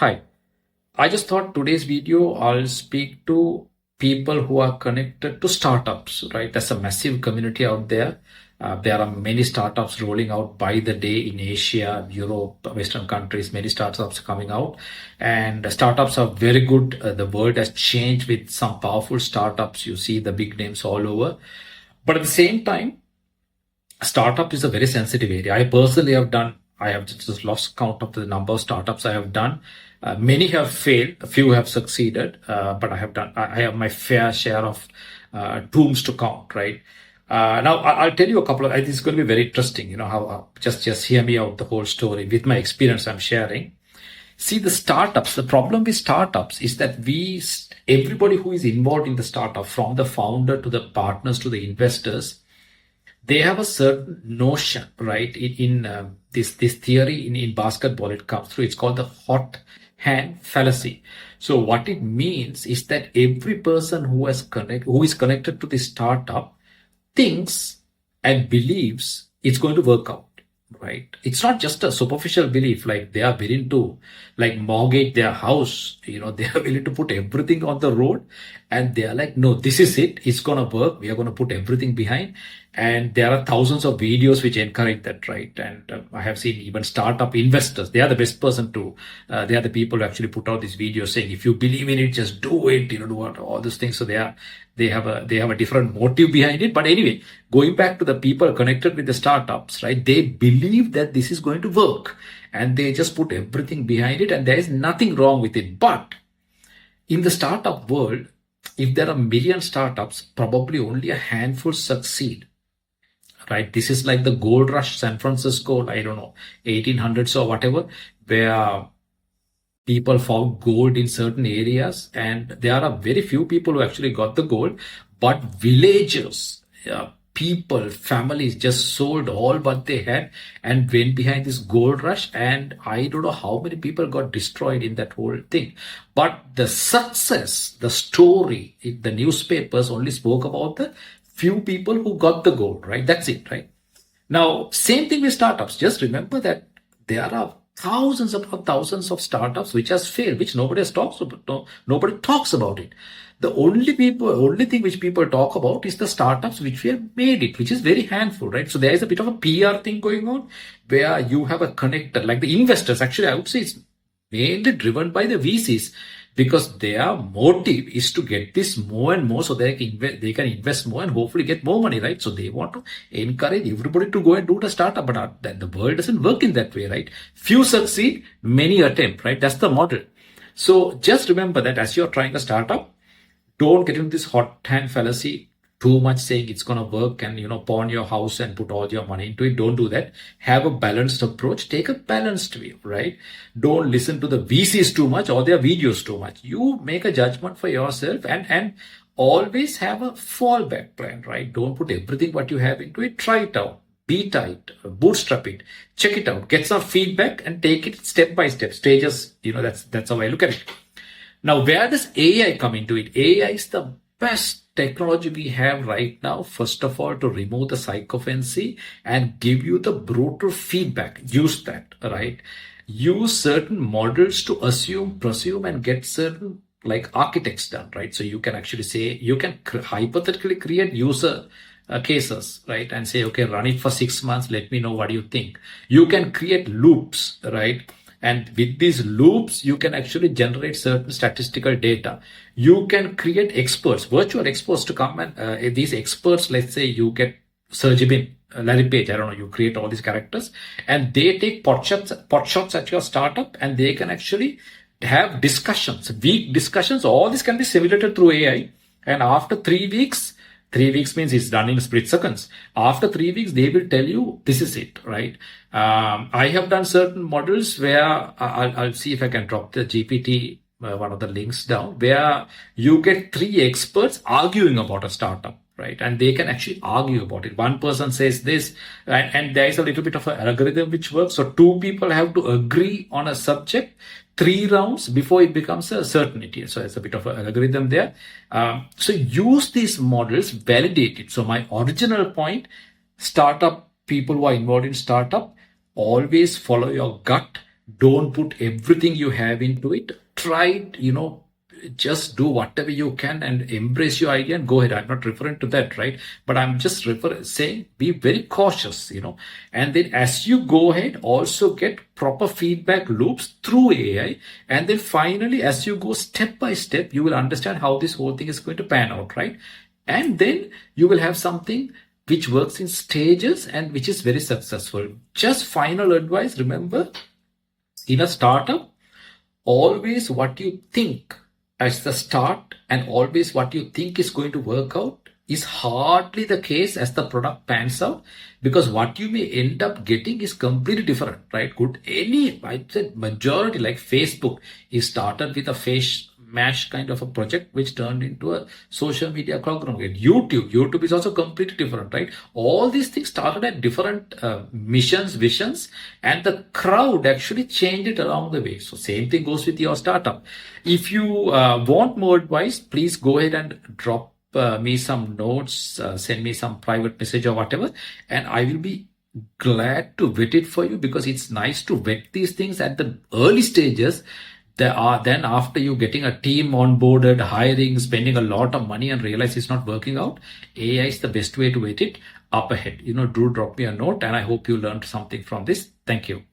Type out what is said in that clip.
Hi, I just thought today's video I'll speak to people who are connected to startups, right? There's a massive community out there. There are many startups rolling out by the day in Asia, Europe, Western countries, many startups coming out. And startups are very good. The world has changed with some powerful startups. You see the big names all over. But at the same time, startup is a very sensitive area. I have just lost count of the number of startups I have done. Many have failed, a few have succeeded, but I have my fair share of tombs to count, right? Now I'll tell you a couple of, this is going to be very interesting, how, just hear me out the whole story with my experience I'm sharing. See, the problem with startups is that everybody who is involved in the startup, from the founder to the partners to the investors, they have a certain notion, right? In this theory in basketball, it comes through. It's called the hot hand fallacy. So what it means is that every person who is connected to the startup thinks and believes it's going to work out, right? It's not just a superficial belief, like they are willing to like mortgage their house, they are willing to put everything on the road, and they are like, no, this is it, it's gonna work, we are gonna put everything behind. And there are thousands of videos which encourage that, right? And I have seen even startup investors, they are the best person to, they are the people who actually put out these videos saying, if you believe in it, just do it, do all these things. So they have a different motive behind it. But anyway, going back to the people connected with the startups, right? They believe that this is going to work, and they just put everything behind it, and there is nothing wrong with it. But in the startup world, if there are a million startups, probably only a handful succeed, right? This is like the gold rush, San Francisco, I don't know, 1800s or whatever, where people found gold in certain areas, and there are very few people who actually got the gold, but villagers, people, families just sold all what they had and went behind this gold rush. And I don't know how many people got destroyed in that whole thing. But the success, the story, the newspapers only spoke about the few people who got the gold, right? That's it, right? Now, same thing with startups. Just remember that there are thousands upon thousands of startups which has failed, which nobody talks about. Nobody talks about it. The only thing which people talk about is the startups which we have made it, which is very handful, right? So there is a bit of a PR thing going on where you have a connector, like the investors. Actually, I would say it's mainly driven by the VCs, because their motive is to get this more and more so they can invest more and hopefully get more money, right? So they want to encourage everybody to go and do the startup, but the world doesn't work in that way, right? Few succeed, many attempt, right? That's the model. So just remember that as you're trying a startup, don't get into this hot hand fallacy too much, saying it's going to work and pawn your house and put all your money into it. Don't do that. Have a balanced approach. Take a balanced view, right? Don't listen to the VCs too much or their videos too much. You make a judgment for yourself, and always have a fallback plan, right? Don't put everything what you have into it. Try it out. Be tight, bootstrap it, check it out, get some feedback, and take it step by step, stages. That's how I look at it. Now, where does AI come into it? AI is the best technology we have right now, first of all, to remove the psychophancy and give you the brutal feedback. Use that, right? Use certain models to assume, presume, and get certain like architects done, right? So you can actually say, you can hypothetically create user cases, right? And say, okay, run it for 6 months. Let me know what you think. You can create loops, right? And with these loops, you can actually generate certain statistical data. You can create experts, virtual experts to come and these experts, let's say you get Sergey Bin, Larry Page, I don't know, you create all these characters and they take pot shots at your startup, and they can actually have discussions, weak discussions. All this can be simulated through AI. And after 3 weeks, 3 weeks means it's done in split seconds. After 3 weeks, they will tell you this is it, right? I have done certain models where I'll see if I can drop the GPT, one of the links down, where you get 3 experts arguing about a startup, right? And they can actually argue about it. One person says this, and there is a little bit of an algorithm which works. So 2 people have to agree on a subject 3 rounds before it becomes a certainty. So it's a bit of an algorithm there. So use these models, validate it. So my original point, startup people who are involved in startup, always follow your gut. Don't put everything you have into it. Try it, just do whatever you can and embrace your idea and go ahead. I'm not referring to that, right? But I'm just saying be very cautious, and then as you go ahead, also get proper feedback loops through AI. And then finally, as you go step by step, you will understand how this whole thing is going to pan out, right? And then you will have something which works in stages and which is very successful. Just final advice, remember, in a startup, always what you think as the start and always what you think is going to work out is hardly the case as the product pans out, because what you may end up getting is completely different, right? I said majority, like Facebook, is started with a face mash kind of a project which turned into a social media conglomerate. YouTube is also completely different, right? All these things started at different missions, visions, and the crowd actually changed it along the way. So same thing goes with your startup. If you want more advice, please go ahead and drop me some notes, send me some private message or whatever, and I will be glad to vet it for you, because it's nice to vet these things at the early stages. Then after you getting a team onboarded, hiring, spending a lot of money and realize it's not working out, AI is the best way to vet it up ahead. Do drop me a note, and I hope you learned something from this. Thank you.